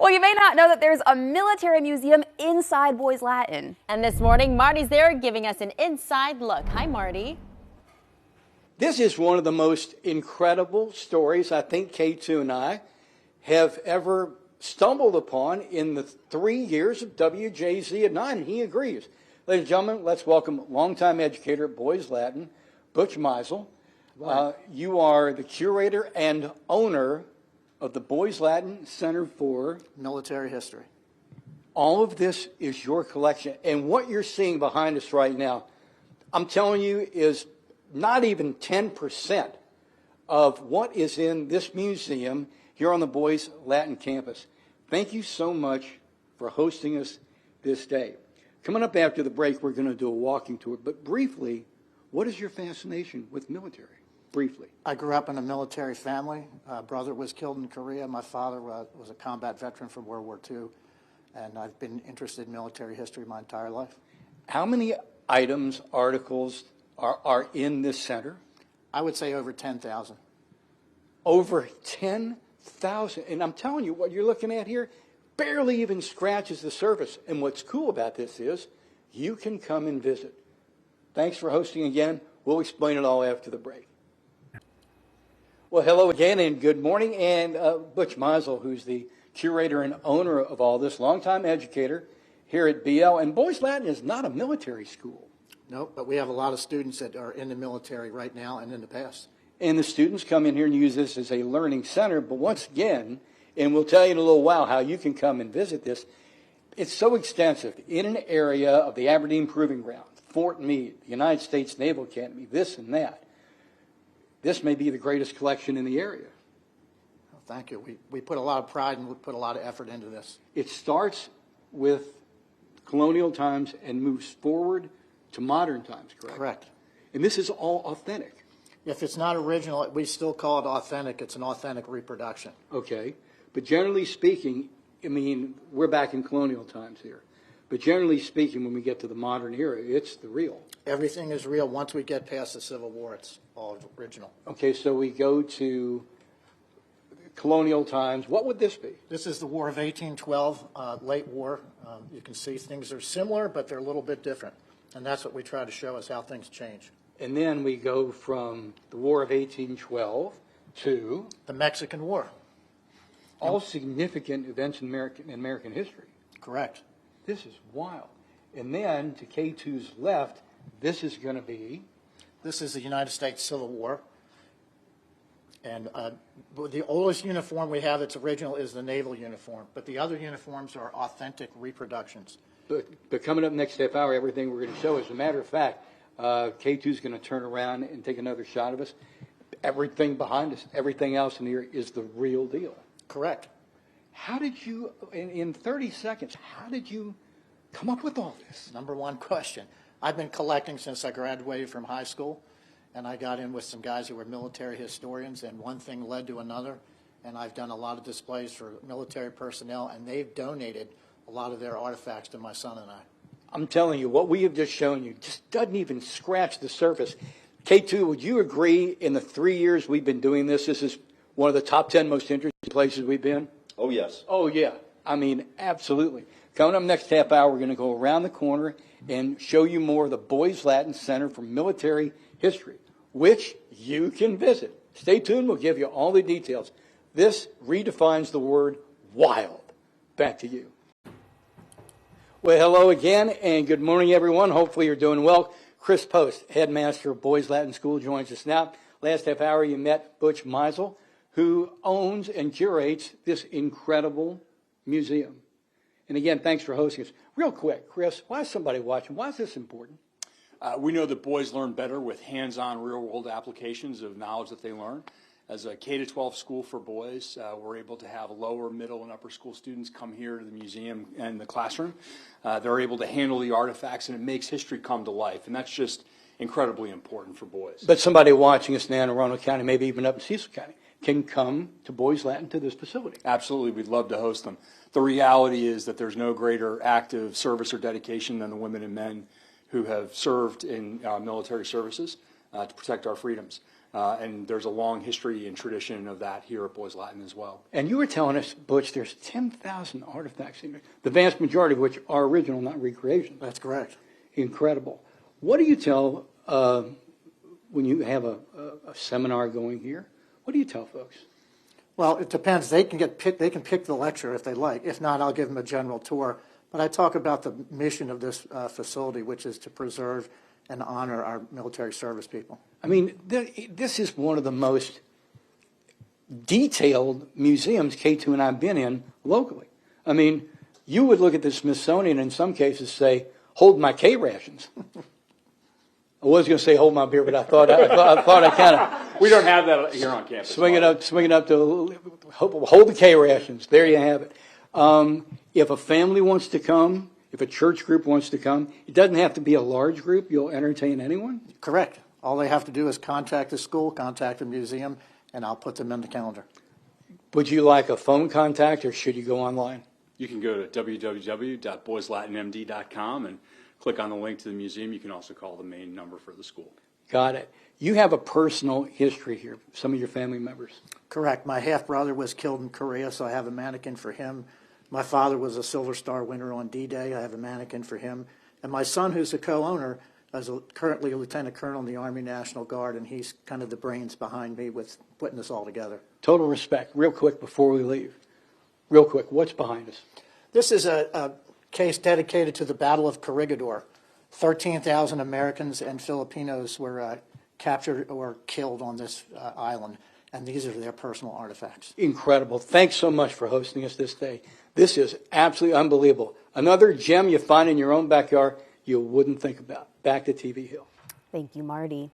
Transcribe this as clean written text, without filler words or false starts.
Well, you may not know that there's a military museum inside Boys Latin. And this morning, Marty's there giving us an inside look. Hi, Marty. This is one of the most incredible stories I think K2 and I have ever stumbled upon in the 3 years of WJZ at 9, and he agrees. Ladies and gentlemen, let's welcome longtime educator at Boys Latin, Butch Meisel. You are the curator and owner of the Boys Latin Center for Military History. All of this is your collection, and what you're seeing behind us right now, I'm telling you, is not even 10% of what is in this museum here on the Boys Latin campus. Thank you so much for hosting us this day. Coming up after the break, we're going to do a walking tour, but briefly, what is your fascination with military? Briefly. I grew up in a military family. Brother was killed in Korea. My father was a combat veteran from World War II, and I've been interested in military history my entire life. How many items, articles are in this center? I would say over 10,000. Over 10,000. And I'm telling you, what you're looking at here barely even scratches the surface. And what's cool about this is you can come and visit. Thanks for hosting again. We'll explain it all after the break. Well, hello again and good morning. And Butch Meisel, who's the curator and owner of all this, longtime educator here at BL. And Boys Latin is not a military school. No, but we have a lot of students that are in the military right now and in the past. And the students come in here and use this as a learning center. But once again, and we'll tell you in a little while how you can come and visit this, it's so extensive in an area of the Aberdeen Proving Ground, Fort Meade, the United States Naval Academy, this and that. This may be the greatest collection in the area. Well, thank you. We put a lot of pride and we put a lot of effort into this. It starts with colonial times and moves forward to modern times, correct? Correct. And this is all authentic. If it's not original, we still call it authentic. It's an authentic reproduction. Okay. But generally speaking, I mean, we're back in colonial times here. But generally speaking, when we get to the modern era, it's the real. Everything is real. Once we get past the Civil War, it's all original. Okay, so we go to colonial times. What would this be? This is the War of 1812, late war. You can see things are similar, but they're a little bit different. And that's what we try to show is how things change. And then we go from the War of 1812 to the Mexican War. All significant events in American history. Correct. This is wild. And then to K2's left, this is going to be? This is the United States Civil War. And the oldest uniform we have that's original is the naval uniform. But the other uniforms are authentic reproductions. But coming up next half hour, everything we're going to show, as a matter of fact, K2's going to turn around and take another shot of us. Everything behind us, everything else in here is the real deal. Correct. How did you, in 30 seconds, how did you come up with all this? Number one question. I've been collecting since I graduated from high school, and I got in with some guys who were military historians, and one thing led to another, and I've done a lot of displays for military personnel, and they've donated a lot of their artifacts to my son and I. I'm telling you, what we have just shown you just doesn't even scratch the surface. K2, would you agree in the 3 years we've been doing this, this is one of the top 10 most interesting places we've been? Oh, yes. Oh, yeah. I mean, absolutely. Coming up next half hour, we're going to go around the corner and show you more of the Boys Latin Center for Military History, which you can visit. Stay tuned. We'll give you all the details. This redefines the word wild. Back to you. Well, hello again, and good morning, everyone. Hopefully you're doing well. Chris Post, headmaster of Boys Latin School, joins us now. Last half hour, you met Butch Meisel, who owns and curates this incredible museum. And again, thanks for hosting us. Real quick, Chris, why is somebody watching? Why is this important? We know that boys learn better with hands-on real-world applications of knowledge that they learn. As a K-12 school for boys, we're able to have lower, middle, and upper school students come here to the museum and the classroom. They're able to handle the artifacts, and it makes history come to life, and that's just incredibly important for boys. But somebody watching us now in Roanoke County, maybe even up in Cecil County, can come to Boys Latin to this facility. Absolutely, we'd love to host them. The reality is that there's no greater active service or dedication than the women and men who have served in military services to protect our freedoms. And there's a long history and tradition of that here at Boys Latin as well. And you were telling us, Butch, there's 10,000 artifacts in there, the vast majority of which are original, not recreations. That's correct. Incredible. What do you tell when you have a seminar going here? What do you tell folks? Well, it depends. They can pick the lecture if they like. If not, I'll give them a general tour. But I talk about the mission of this facility, which is to preserve and honor our military service people. I mean, this is one of the most detailed museums K2 and I have been in locally. I mean, you would look at the Smithsonian and in some cases say, hold my K rations. I was going to say hold my beer, but I thought I kind of We don't have that here on campus. swing it up to hold the K rations. There you have it. If a family wants to come, if a church group wants to come, it doesn't have to be a large group. You'll entertain anyone? Correct. All they have to do is contact the school, contact the museum, and I'll put them in the calendar. Would you like a phone contact or should you go online? You can go to www.boyslatinmd.com and click on the link to the museum. You can also call the main number for the school. Got it. You have a personal history here, some of your family members. Correct. My half-brother was killed in Korea, so I have a mannequin for him. My father was a Silver Star winner on D-Day. I have a mannequin for him. And my son, who's a co-owner, is currently a lieutenant colonel in the Army National Guard, and he's kind of the brains behind me with putting this all together. Total respect. Real quick before we leave. Real quick, what's behind us? This is a case dedicated to the Battle of Corregidor. 13,000 Americans and Filipinos were captured or killed on this island, and these are their personal artifacts. Incredible. Thanks so much for hosting us this day. This is absolutely unbelievable. Another gem you find in your own backyard you wouldn't think about. Back to TV Hill. Thank you, Marty.